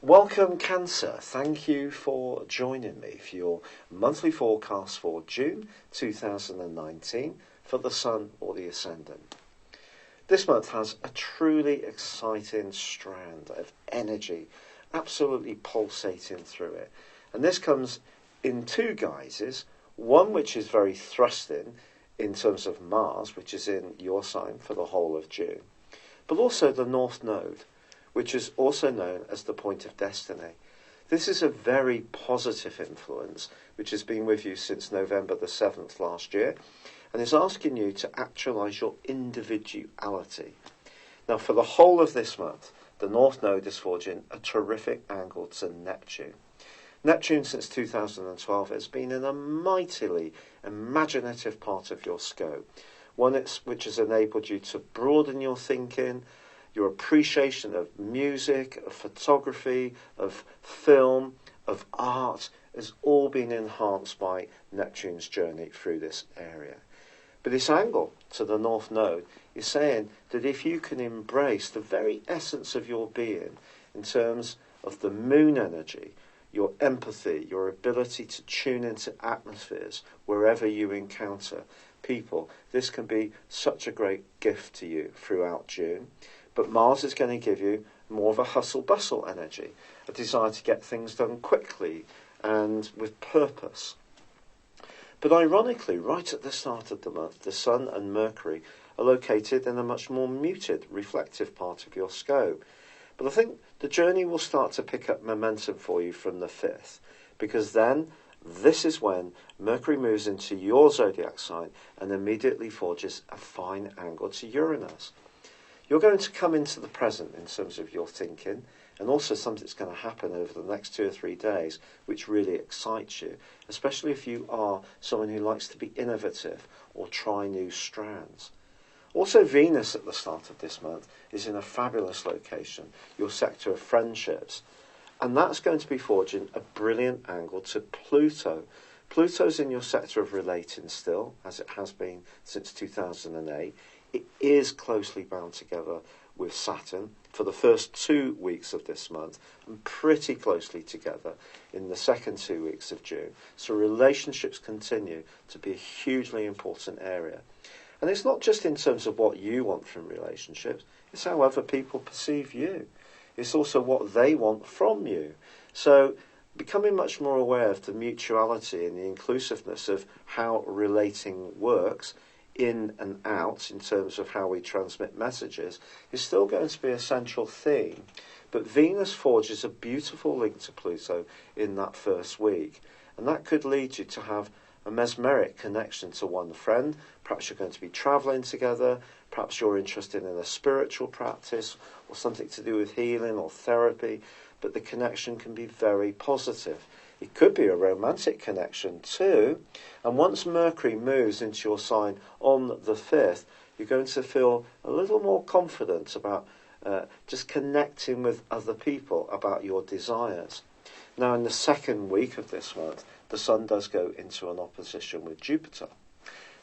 Welcome, Cancer. Thank you for joining me for your monthly forecast for June 2019 for the Sun or the Ascendant. This month has a truly exciting strand of energy absolutely pulsating through it. And this comes in two guises. One which is very thrusting in terms of Mars, which is in your sign for the whole of June, but also the North Node, which is also known as the point of destiny. This is a very positive influence which has been with you since November the 7th last year and is asking you to actualise your individuality. Now, for the whole of this month, the North Node is forging a terrific angle to Neptune. Neptune, since 2012, has been in a mightily imaginative part of your scope, one which has enabled you to broaden your thinking. Your appreciation of music, of photography, of film, of art has all been enhanced by Neptune's journey through this area. But this angle to the North Node is saying that if you can embrace the very essence of your being in terms of the moon energy, your empathy, your ability to tune into atmospheres wherever you encounter people, this can be such a great gift to you throughout June. But Mars is going to give you more of a hustle-bustle energy, a desire to get things done quickly and with purpose. But ironically, right at the start of the month, the Sun and Mercury are located in a much more muted, reflective part of your scope. But I think the journey will start to pick up momentum for you from the 5th, because then this is when Mercury moves into your zodiac sign and immediately forges a fine angle to Uranus. You're going to come into the present in terms of your thinking, and also something's going to happen over the next 2 or 3 days which really excites you, especially if you are someone who likes to be innovative or try new strands. Also, Venus at the start of this month is in a fabulous location, your sector of friendships, and that's going to be forging a brilliant angle to Pluto. Pluto's in your sector of relating still, as it has been since 2008. It is closely bound together with Saturn for the first 2 weeks of this month and pretty closely together in the second 2 weeks of June. So relationships continue to be a hugely important area. And it's not just in terms of what you want from relationships, it's how other people perceive you. It's also what they want from you. So becoming much more aware of the mutuality and the inclusiveness of how relating works in and out in terms of how we transmit messages is still going to be a central theme. But Venus forges a beautiful link to Pluto in that first week, and that could lead you to have a mesmeric connection to one friend. Perhaps you're going to be travelling together, perhaps you're interested in a spiritual practice or something to do with healing or therapy, but the connection can be very positive. It could be a romantic connection too. And once Mercury moves into your sign on the 5th, you're going to feel a little more confident about just connecting with other people about your desires. Now, in the second week of this month, the Sun does go into an opposition with Jupiter.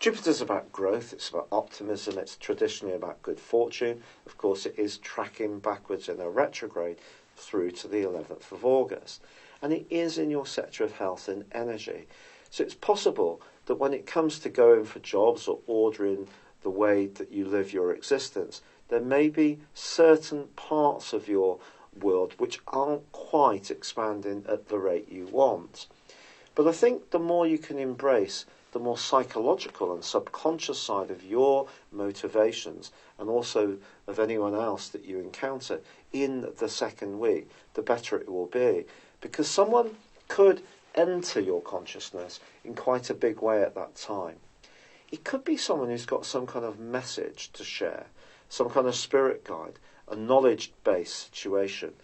Jupiter's about growth, it's about optimism, it's traditionally about good fortune. Of course, it is tracking backwards in a retrograde through to the 11th of August. And it is in your sector of health and energy. So it's possible that when it comes to going for jobs or ordering the way that you live your existence, there may be certain parts of your world which aren't quite expanding at the rate you want. But I think the more you can embrace the more psychological and subconscious side of your motivations and also of anyone else that you encounter in the second week, the better it will be. Because someone could enter your consciousness in quite a big way at that time. It could be someone who's got some kind of message to share, some kind of spirit guide, a knowledge-based situation.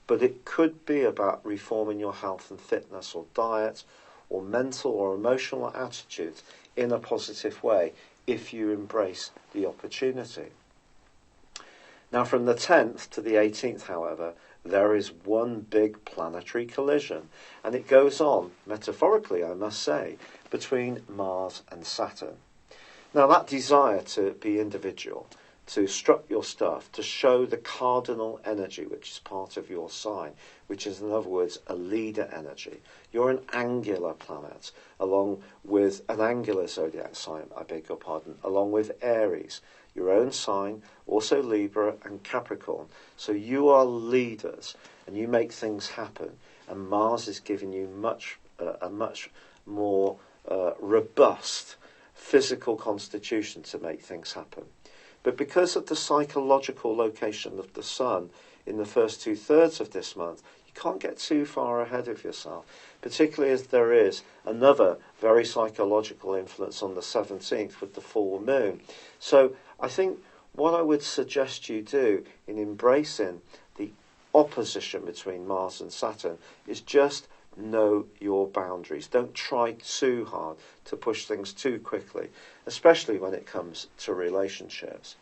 But it could be about reforming your health and fitness or diet or mental or emotional attitudes in a positive way if you embrace the opportunity. Now, from the 10th to the 18th, however, there is one big planetary collision, and it goes on, metaphorically I must say, between Mars and Saturn. Now, that desire to be individual, to strut your stuff, to show the cardinal energy, which is part of your sign, which is, in other words, a leader energy. You're an angular planet, along with an angular zodiac sign, I beg your pardon, along with Aries, your own sign, also Libra and Capricorn. So you are leaders, and you make things happen. And Mars is giving you a much more robust physical constitution to make things happen. But because of the psychological location of the Sun in the first 2/3 of this month, you can't get too far ahead of yourself, particularly as there is another very psychological influence on the 17th with the full moon. So I think what I would suggest you do in embracing the opposition between Mars and Saturn is just know your boundaries. Don't try too hard to push things too quickly, especially when it comes to relationships.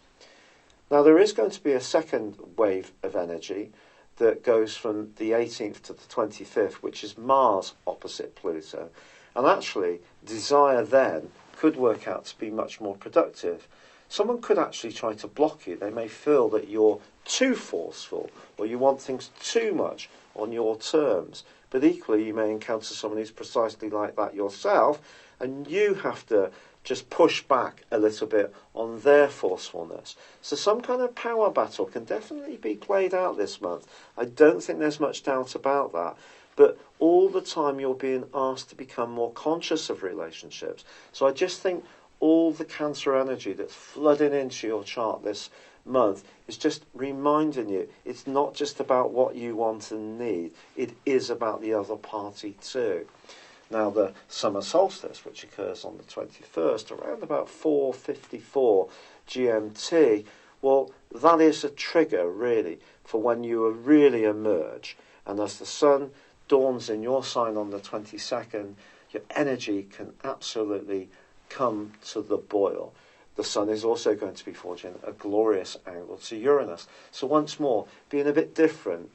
Now, there is going to be a second wave of energy that goes from the 18th to the 25th, which is Mars opposite Pluto. And actually, desire then could work out to be much more productive. Someone could actually try to block you. They may feel that you're too forceful or you want things too much on your terms. But equally, you may encounter someone who's precisely like that yourself, and you have to just push back a little bit on their forcefulness. So some kind of power battle can definitely be played out this month. I don't think there's much doubt about that. But all the time you're being asked to become more conscious of relationships. So I just think all the Cancer energy that's flooding into your chart this month is just reminding you it's not just about what you want and need, it is about the other party too. Now, the summer solstice, which occurs on the 21st, around about 4:54 GMT, well, that is a trigger, really, for when you really emerge. And as the sun dawns in your sign on the 22nd, your energy can absolutely come to the boil. The sun is also going to be forging a glorious angle to Uranus. So once more, being a bit different,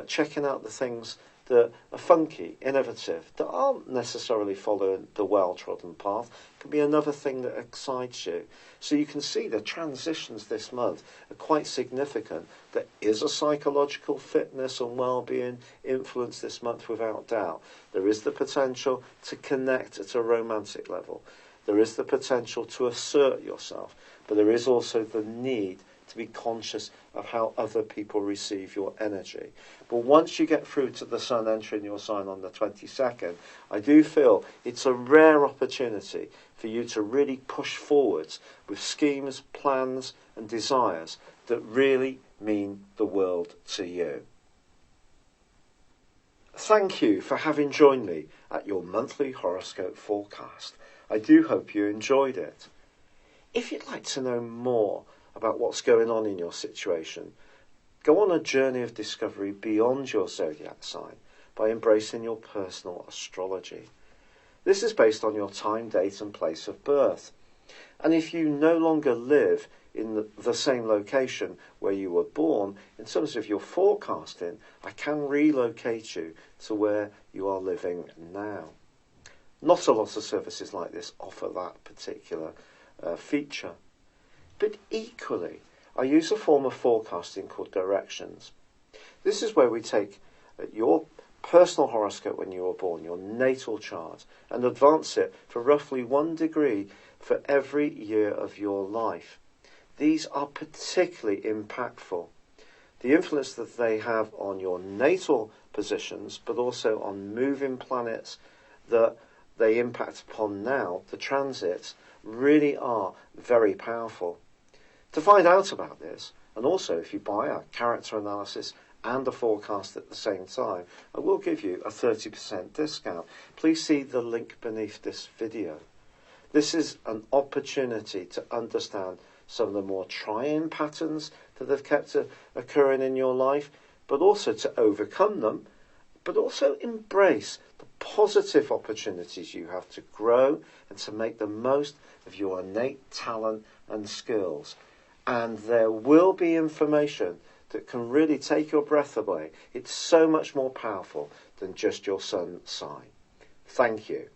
checking out the things that are funky, innovative, that aren't necessarily following the well-trodden path, can be another thing that excites you. So you can see the transitions this month are quite significant. There is a psychological fitness and well-being influence this month without doubt. There is the potential to connect at a romantic level. There is the potential to assert yourself, but there is also the need to be conscious of how other people receive your energy. But once you get through to the sun entering your sign on the 22nd, I do feel it's a rare opportunity for you to really push forwards with schemes, plans and desires that really mean the world to you. Thank you for having joined me at your monthly horoscope forecast. I do hope you enjoyed it. If you'd like to know more about what's going on in your situation, go on a journey of discovery beyond your zodiac sign by embracing your personal astrology. This is based on your time, date and place of birth. And if you no longer live in the same location where you were born, in terms of your forecasting, I can relocate you to where you are living now. Not a lot of services like this offer that particular feature. But equally, I use a form of forecasting called directions. This is where we take your personal horoscope when you were born, your natal chart, and advance it for roughly 1 degree for every year of your life. These are particularly impactful. The influence that they have on your natal positions, but also on moving planets that they impact upon now, the transits, really are very powerful. To find out about this, and also if you buy a character analysis and a forecast at the same time, I will give you a 30% discount. Please see the link beneath this video. This is an opportunity to understand some of the more trying patterns that have kept occurring in your life, but also to overcome them, but also embrace the positive opportunities you have to grow and to make the most of your innate talent and skills. And there will be information that can really take your breath away. It's so much more powerful than just your sun sign. Thank you.